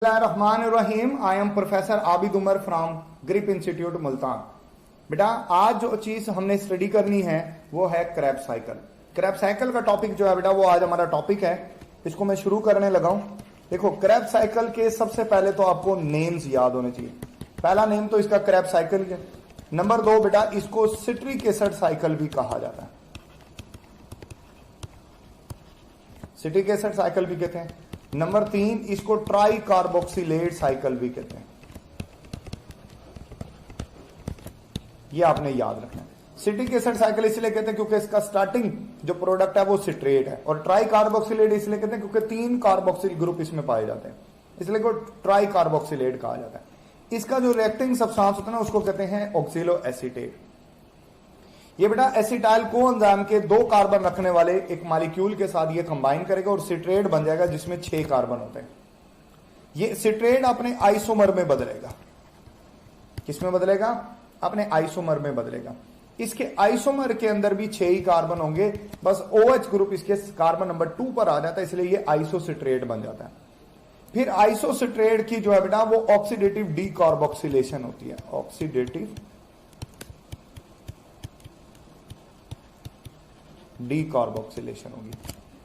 Bismillahirrahmanirrahim. I am Professor Abid Umar from grip institute Multan. बेटा आज जो चीज हमने स्टडी करनी है वो है क्रैब्स साइकिल। क्रैब्स साइकिल का टॉपिक जो है बेटा वो आज हमारा टॉपिक है। इसको मैं शुरू करने लगा हूं। देखो क्रैब्स साइकिल के सबसे पहले तो आपको नेम्स याद होने चाहिए। पहला नेम तो इसका क्रैब्स साइकिल है। नंबर 2 बेटा इसको सिट्रिक एसिड साइकिल भी कहा जाता है। सिट्रिक एसिड साइकिल भी कहते हैं। नंबर 3 इसको ट्राई कार्बोक्सिलेट साइकिल भी कहते हैं। ये आपने याद रखना है। सिट्रिक एसिड साइकिल इसलिए कहते हैं क्योंकि इसका स्टार्टिंग जो प्रोडक्ट है वो सिट्रेट है, और ट्राई कार्बोक्सिलेट इसलिए कहते हैं क्योंकि 3 कार्बोक्सिल ग्रुप इसमें पाए जाते हैं, इसलिए को ट्राई कार्बोक्सिलेट कहा जाता है। इसका जो रिएक्टिंग सब्सटेंस होता है ना उसको कहते हैं ऑक्सिलो एसीटेट। ये बेटा एसिटाइल को एंजाइम के 2 कार्बन रखने वाले एक मॉलिक्यूल के साथ ये कंबाइन करेगा और सिट्रेट बन जाएगा जिसमें 6 कार्बन होते हैं। ये सिट्रेट अपने आइसोमर में बदलेगा। किसमें बदलेगा? अपने आइसोमर में बदलेगा। इसके आइसोमर के अंदर भी 6 ही कार्बन होंगे, बस OH ग्रुप इसके कार्बन नंबर 2 पर आ जाता है, इसलिए ये आइसोसिट्रेट बन जाता है। फिर आइसोसिट्रेट की जो है बेटा वो ऑक्सीडेटिव डीकार्बोक्सिलेशन होती है। ऑक्सीडेटिव डीकार्बोक्सिलेशन होगी,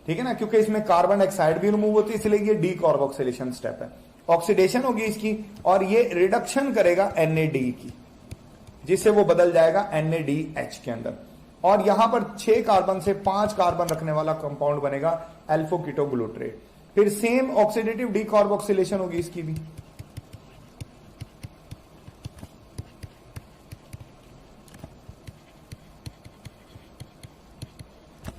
ठीक है ना, क्योंकि इसमें कार्बन डाइऑक्साइड भी रिमूव होती है, इसलिए ये डीकार्बोक्सिलेशन स्टेप है। ऑक्सीडेशन होगी इसकी और ये रिडक्शन करेगा NAD की, जिससे वो बदल जाएगा NADH के अंदर, और यहां पर 6 कार्बन से 5 कार्बन रखने वाला कंपाउंड बनेगा अल्फो कीटोग्लूट्रेट। फिर सेम ऑक्सीडेटिव डीकार्बोक्सिलेशन होगी इसकी भी।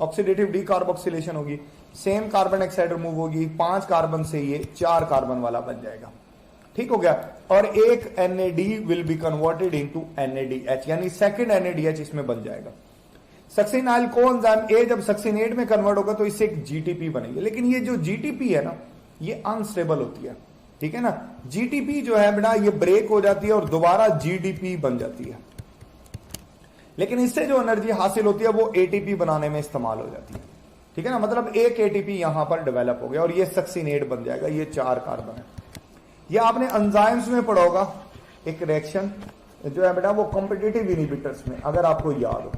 ऑक्सीडेटिव डीकार्बोक्सिलेशन होगी, सेम कार्बन डाइऑक्साइड रिमूव होगी, 5 कार्बन से ये 4 कार्बन वाला बन जाएगा। ठीक हो गया। और एक NAD will be converted into NADH, यानी सेकंड NADH इसमें बन जाएगा। सक्सिनाइल कोएंजाइम A जब सक्सिनेट में कन्वर्ट होगा तो इससे एक GTP बनेगी, लेकिन ये जो GTP है ना ये अनस्टेबल होती है, ठीक है ना। GTP जो है बेटा ये ब्रेक हो जाती है और दोबारा GDP बन जाती है, लेकिन इससे जो एनर्जी हासिल होती है वो ATP बनाने में इस्तेमाल हो जाती है, ठीक है ना। मतलब एक ATP यहां पर डेवलप हो गया और ये सक्सिनेट बन जाएगा। ये 4 कार्बन है। ये आपने एंजाइम्स में पढ़ा होगा एक रिएक्शन जो है बेटा वो कॉम्पिटिटिव इनहिबिटर्स में, अगर आपको याद हो,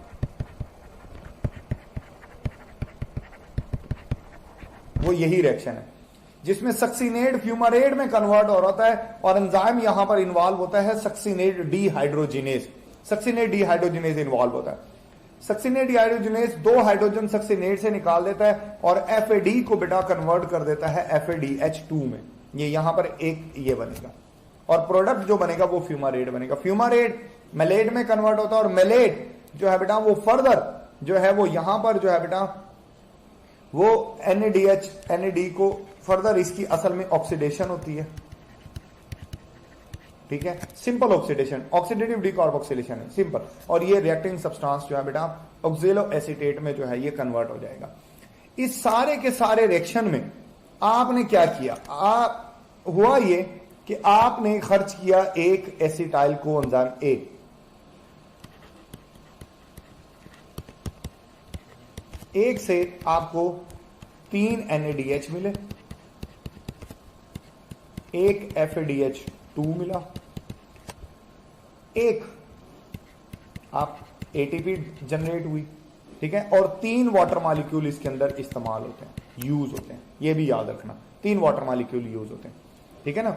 वो यही रिएक्शन है जिसमें सक्सिनेट फ्यूमारेट में कन्वर्ट हो रहा है और एंजाइम यहां पर इन्वॉल्व होता है succinate dehydrogenase. Succinate dehydrogenase involve होता है। सक्सिनेट डीहाइड्रोजिनेज 2 हाइड्रोजन सक्सिनेट से निकाल देता है और FAD को बेटा कन्वर्ट कर देता है FADH2 में। ये यहां पर एक ये बनेगा और प्रोडक्ट जो बनेगा वो फ्यूमारेट बनेगा। फ्यूमारेट मेलेट में कन्वर्ट होता है और मेलेट जो है बेटा वो फर्दर जो है वो यहां पर जो है बेटा वो NAD को फर्दर इसकी असल में ऑक्सीडेशन होती है, ठीक है। सिंपल ऑक्सीडेशन, ऑक्सीडेटिव डीकार्बोक्सिलेशन है सिंपल, और ये रिएक्टिंग सब्सटेंस जो है बेटा ऑक्सिलो एसीटेट में जो है ये कन्वर्ट हो जाएगा। इस सारे के सारे रिएक्शन में आपने क्या किया? हुआ ये कि आपने खर्च किया एक एसिटाइल कोएंजाइम A, एक से आपको 3 NADH मिले, एक FADH2 मिला, एक आप ATP जनरेट हुई, ठीक है, और 3 वाटर मॉलिक्यूल इसके अंदर इस्तेमाल होते हैं, यूज होते हैं। ये भी याद रखना 3 वाटर मॉलिक्यूल यूज होते हैं, ठीक है ना।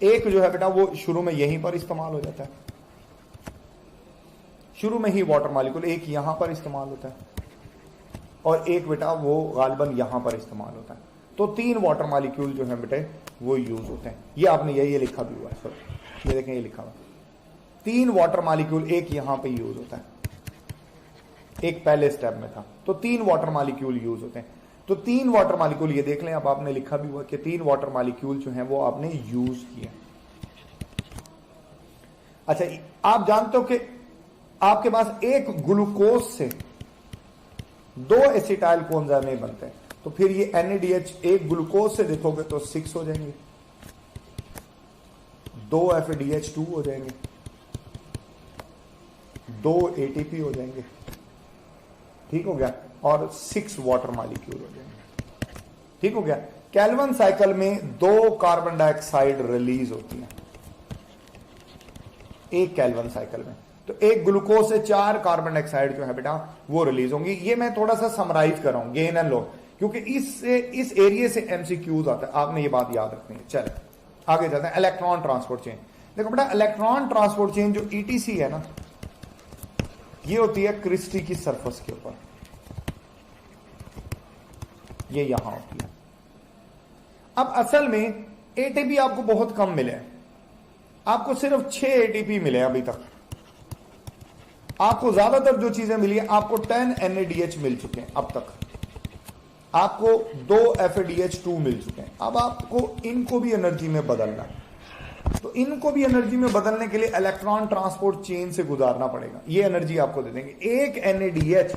एक जो है बेटा वो शुरू में यहीं पर इस्तेमाल हो जाता है, शुरू में ही वाटर मॉलिक्यूल एक यहां पर इस्तेमाल होता है और एक बेटा वो गालिबन यहां पर इस्तेमाल होता है। तो 3 वाटर मॉलिक्यूल जो है बेटे वो यूज होते हैं। ये आपने ये लिखा भी हुआ है, सर ये देखें ये लिखा हुआ 3 वाटर मॉलिक्यूल एक यहां पे यूज होता है, एक पहले स्टेप में था, तो 3 वाटर मॉलिक्यूल यूज होते हैं। तो 3 वाटर मॉलिक्यूल ये देख लें, अब आपने लिखा भी हुआ कि 3 वाटर मॉलिक्यूल जो हैं वो आपने यूज किए। अच्छा आप जानते हो कि आपके पास एक ग्लूकोज से 2 एसिटाइल कोएंजाइम बनते हैं, तो फिर ये NADH एक ग्लूकोज से देखोगे तो 6 हो जाएंगे, 2 FADH2 हो जाएंगे, 2 ATP हो जाएंगे, ठीक हो गया, और 6 वाटर मॉलिक्यूल हो जाएंगे, ठीक हो गया। केल्विन साइकिल में 2 कार्बन डाइऑक्साइड रिलीज होती है एक केल्विन साइकिल में। तो एक ग्लूकोज से 4 कार्बन डाइऑक्साइड जो है बेटा वो रिलीज होंगी। ये मैं थोड़ा सा समराइज कर रहा हूं गेन एंड लॉस, क्योंकि इस एरिया से एमसीक्यूज आता है, आपने ये बात याद रखनी है। चले आगे चलते हैं। Electron transport chain. देखो बेटा इलेक्ट्रॉन ट्रांसपोर्ट चेन जो ईटीसी है ना, ये होती है क्रिस्टी की सरफेस के ऊपर, ये यहां होती है। अब असल में एटीपी आपको बहुत कम मिले, आपको सिर्फ 6 एटीपी मिले अभी तक। आपको ज्यादातर जो चीजें मिली है, आपको 10 NADH मिल चुके हैं अब तक, आपको 2 FADH2 मिल चुके हैं। अब आपको इनको भी एनर्जी में बदलना है, तो इनको भी एनर्जी में बदलने के लिए इलेक्ट्रॉन ट्रांसपोर्ट चेन से गुजारना पड़ेगा। ये एनर्जी आपको दे देंगे। एक NADH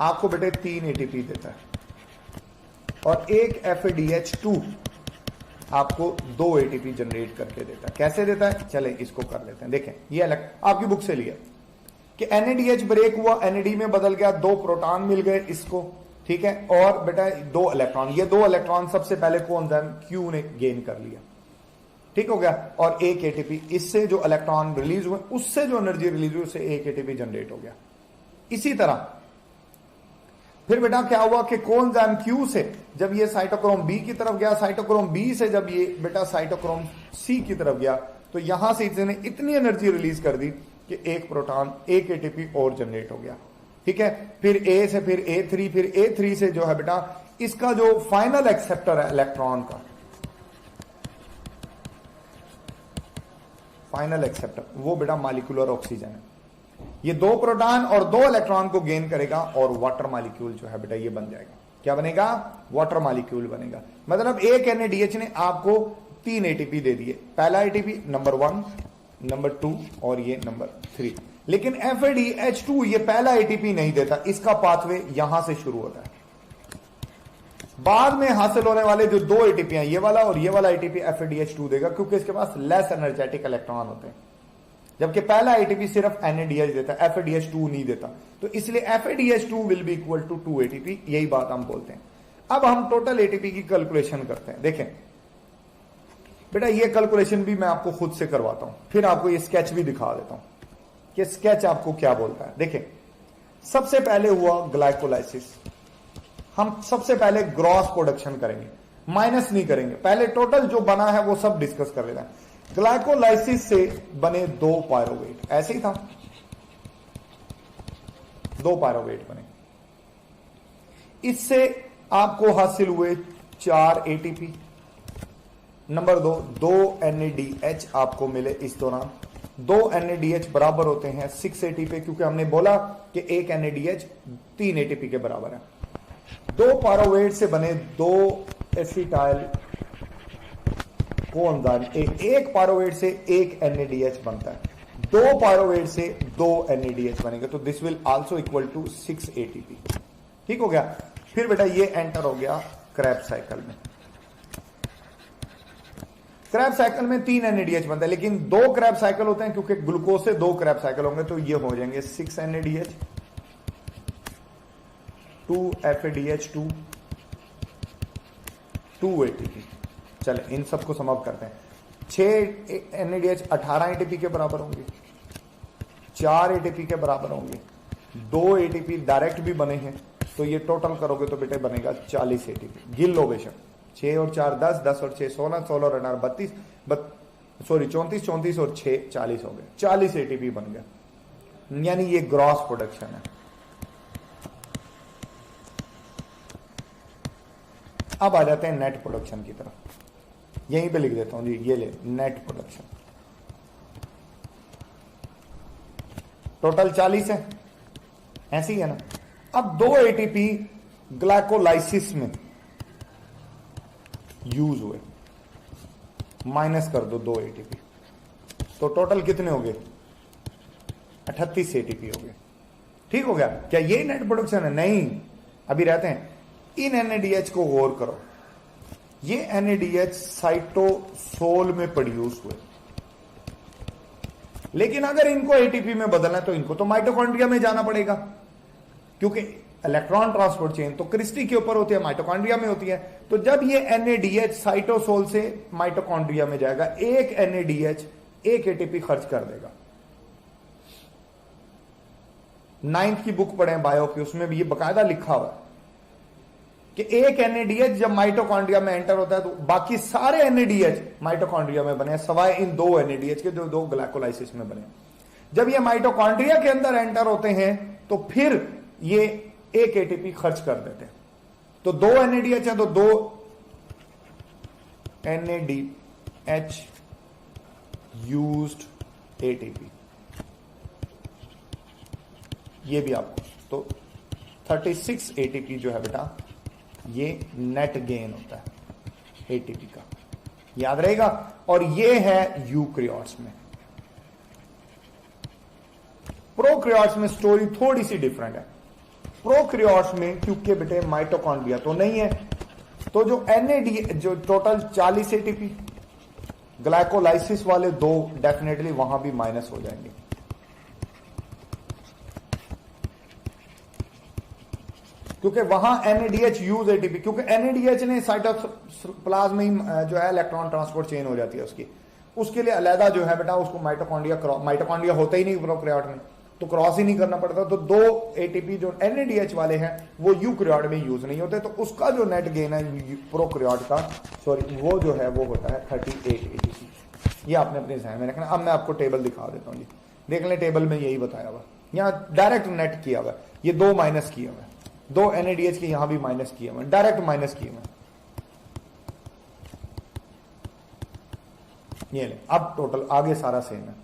आपको बेटे 3 ATP देता है और एक FADH2 आपको 2 ATP जनरेट करके देता है। कैसे देता है चले इसको कर लेते हैं। देखें ये आपकी बुक से लिया कि NADH ब्रेक हुआ, NAD में बदल गया, 2 प्रोटॉन मिल गए इसको, ठीक है, और बेटा 2 इलेक्ट्रॉन। ये 2 इलेक्ट्रॉन सबसे पहले कोएंजाइम Q ने गेन कर लिया, ठीक हो गया, और 1 ATP इससे जो इलेक्ट्रॉन रिलीज हुए उससे जो एनर्जी रिलीज हुई उससे 1 ATP जनरेट हो गया। इसी तरह फिर बेटा क्या हुआ कि कोएंजाइम Q से जब ये साइटोक्रोम B की तरफ गया, साइटोक्रोम B से जब ये बेटा साइटोक्रोम C की तरफ गया, तो यहां से इसने इतनी एनर्जी रिलीज कर दी कि 1 प्रोटॉन 1 ATP और जनरेट हो गया, ठीक है। फिर A से फिर A3, फिर A3 से जो है बेटा इसका जो फाइनल एक्सेप्टर है इलेक्ट्रॉन का, फाइनल एक्सेप्टर वो बेटा मॉलिक्यूलर ऑक्सीजन है। ये 2 प्रोटॉन और 2 इलेक्ट्रॉन को गेन करेगा और वाटर मॉलिक्यूल जो है बेटा ये बन जाएगा। क्या बनेगा? वाटर मॉलिक्यूल बनेगा। मतलब एक NADH ने आपको 3 ATP दे दिए। पहला ATP नंबर 1, नंबर 2 और ये नंबर 3। लेकिन FADH2 ये पहला ATP नहीं देता, इसका पाथवे यहां से शुरू होता है। बाद में हासिल होने वाले जो 2 ATP हैं, ये वाला और ये वाला ATP FADH2 देगा, क्योंकि इसके पास लेस एनर्जेटिक इलेक्ट्रॉन होते हैं, जबकि पहला ATP सिर्फ NADH देता है, FADH2 नहीं देता। तो इसलिए FADH2 will be equal to 2 ATP, यही बात हम बोलते हैं। अब हम टोटल ATP की कैलकुलेशन करते हैं। देखें बेटा ये कैलकुलेशन भी मैं आपको खुद से करवाता हूं, फिर आपको ये स्केच भी दिखा देता हूं कि स्केच आपको क्या बोलता है। देखें सबसे पहले हुआ ग्लाइकोलाइसिस। हम सबसे पहले ग्रॉस प्रोडक्शन करेंगे, माइनस नहीं करेंगे, पहले टोटल जो बना है वो सब डिस्कस कर लेना है। ग्लाइकोलाइसिस से बने 2 पायरोवेट, ऐसे ही था, 2 पायरोवेट बने। इससे आपको हासिल हुए 4 ATP। नंबर 2 NADH आपको मिले इस दौरान। 2 NADH बराबर होते हैं 6 ATP, क्योंकि हमने बोला कि 1 NADH 3 ATP के बराबर है। 2 पायरोवेट से बने 2 एसिटाइल कोएंजाइम, एक पायरोवेट से 1 NADH बनता है, 2 पायरोवेट से 2 NADH बनेंगे, तो this will also equal to 6 ATP। ठीक हो गया। फिर बेटा ये एंटर हो गया क्रेब्स साइकिल में। क्रेब्स साइकिल में 3 NADH बनता है, लेकिन 2 क्रेब्स साइकिल होते हैं, क्योंकि ग्लूकोज से 2 क्रेब्स साइकिल होंगे, तो ये हो जाएंगे 6 NADH, 2 FADH2, 2 ATP। चले इन सबको समअप करते हैं। 6 NADH 18 ATP के बराबर होंगे, 4 ATP के बराबर होंगे, 2 ATP डायरेक्ट भी बने हैं, तो ये टोटल करोगे तो बेटे बनेगा 40 ATP। गिन लो बेशक, 6 और 4 10, 10 और 6 16, 16 और 18 32, 34 34 और 6 40 हो गए, 40 ATP बन गया। यानी ये ग्रॉस प्रोडक्शन है। अब आ जाते हैं नेट प्रोडक्शन की तरफ, यहीं पे लिख देता हूं जी, ये ले नेट प्रोडक्शन। टोटल 40 है, ऐसी ही है ना। अब 2 ATP ग्लाइकोलाइसिस में यूज हुए, माइनस कर दो 2 ATP, तो टोटल कितने हो गए? 38 ATP हो गए। ठीक हो गया। क्या ये नेट प्रोडक्शन है? नहीं, अभी रहते हैं। इन NADH को गौर करो, ये NADH साइटोसोल में प्रोड्यूस हुए, लेकिन अगर इनको ATP में बदलना है तो इनको तो माइटोकॉन्ड्रिया में जाना पड़ेगा, क्योंकि इलेक्ट्रॉन ट्रांसपोर्ट चेन तो क्रिस्टी के ऊपर होती है, माइटोकॉन्ड्रिया में होती है। तो जब ये NADH साइटोसोल से माइटोकॉन्ड्रिया में जाएगा, एक NADH एक ATP खर्च कर देगा। 9th की बुक पढ़े बायो की, उसमें भी ये बकायदा लिखा हुआ है कि एक NADH जब माइटोकॉन्ड्रिया में एंटर होता है तो बाकी सारे NADH माइटोकॉन्ड्रिया में बने, सवाए इन 2 NADH के जो 2 ग्लाइकोलाइसिस में बने। जब ये माइटोकॉन्ड्रिया के अंदर एंटर होते हैं तो फिर ये एक ATP खर्च कर देते हैं। तो 2 NADH है तो 2 NADH यूज्ड ATP, ये भी आपको तो 36 ATP जो है बेटा ये नेट गेन होता है ATP का, याद रहेगा। और ये है यूकैरियोट्स में। प्रोकैरियोट्स में स्टोरी थोड़ी सी डिफरेंट है। प्रोकैरियोट्स में क्योंकि बेटे माइटोकॉन्ड्रिया तो नहीं है, तो जो NAD जो टोटल 40 ATP ग्लाइकोलाइसिस वाले 2 डेफिनेटली वहां भी माइनस हो जाएंगे। क्योंकि वहां NADH यूज ATP, क्योंकि NADH ने साइटोप्लाज्म में जो है इलेक्ट्रॉन ट्रांसपोर्ट चेन हो जाती है उसके लिए अलहदा जो है बेटा उसको माइटोकॉन्ड्रिया होता ही नहीं प्रोकैरियोट में, तो क्रॉस ही नहीं करना पड़ता। तो 2 ATP जो NADH वाले हैं वो यूकैरियोट में यूज नहीं होते, तो उसका जो नेट गेन है प्रोकैरियोट का, सॉरी, वो जो है वो होता है 38 ATP। ये आपने अपने ध्यान में रखना। अब मैं आपको टेबल दिखा देता हूँ जी, देख लें टेबल में यही बताया हुआ, यहाँ डायरेक्ट नेट किया हुआ, ये 2 माइनस किया हुआ, 2 NADH के यहां भी माइनस किए हुए, डायरेक्ट माइनस किए हुए। ये ले, अब टोटल आगे सारा सेम है,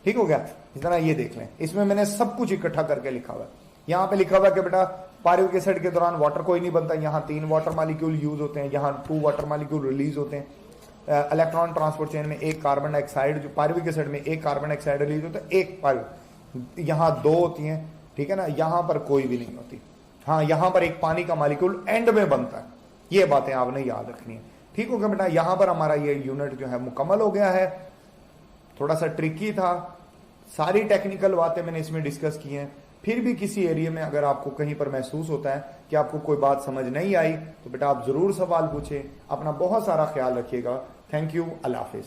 ठीक हो गया। इस तरह ये देख लें, इसमें मैंने सब कुछ इकट्ठा करके लिखा हुआ है। यहां पे लिखा हुआ है कि बेटा पायरुविक एसिड के दौरान वाटर कोई नहीं बनता, यहां 3 वाटर मॉलिक्यूल यूज होते हैं, यहां 2 वाटर मॉलिक्यूल रिलीज होते हैं। इलेक्ट्रॉन ट्रांसपोर्ट चेन में 1 कार्बन डाइऑक्साइड, जो पायरुविक एसिड में 1 कार्बन डाइऑक्साइड रिलीज होता है, 1 पायरुविक, यहां 2 होती हैं, ठीक है ना। यहां पर कोई भी नहीं होती, हाँ यहां पर एक पानी का मॉलिक्यूल एंड में बनता है। ये बातें आपने याद रखनी है, ठीक हो गया बेटा। यहां पर हमारा ये यूनिट जो है मुकम्मल हो गया है। थोड़ा सा ट्रिकी था, सारी टेक्निकल बातें मैंने इसमें डिस्कस की हैं। फिर भी किसी एरिया में अगर आपको कहीं पर महसूस होता है कि आपको कोई बात समझ नहीं आई तो बेटा आप जरूर सवाल पूछें। अपना बहुत सारा ख्याल रखिएगा। Thank you, Allah Hafiz.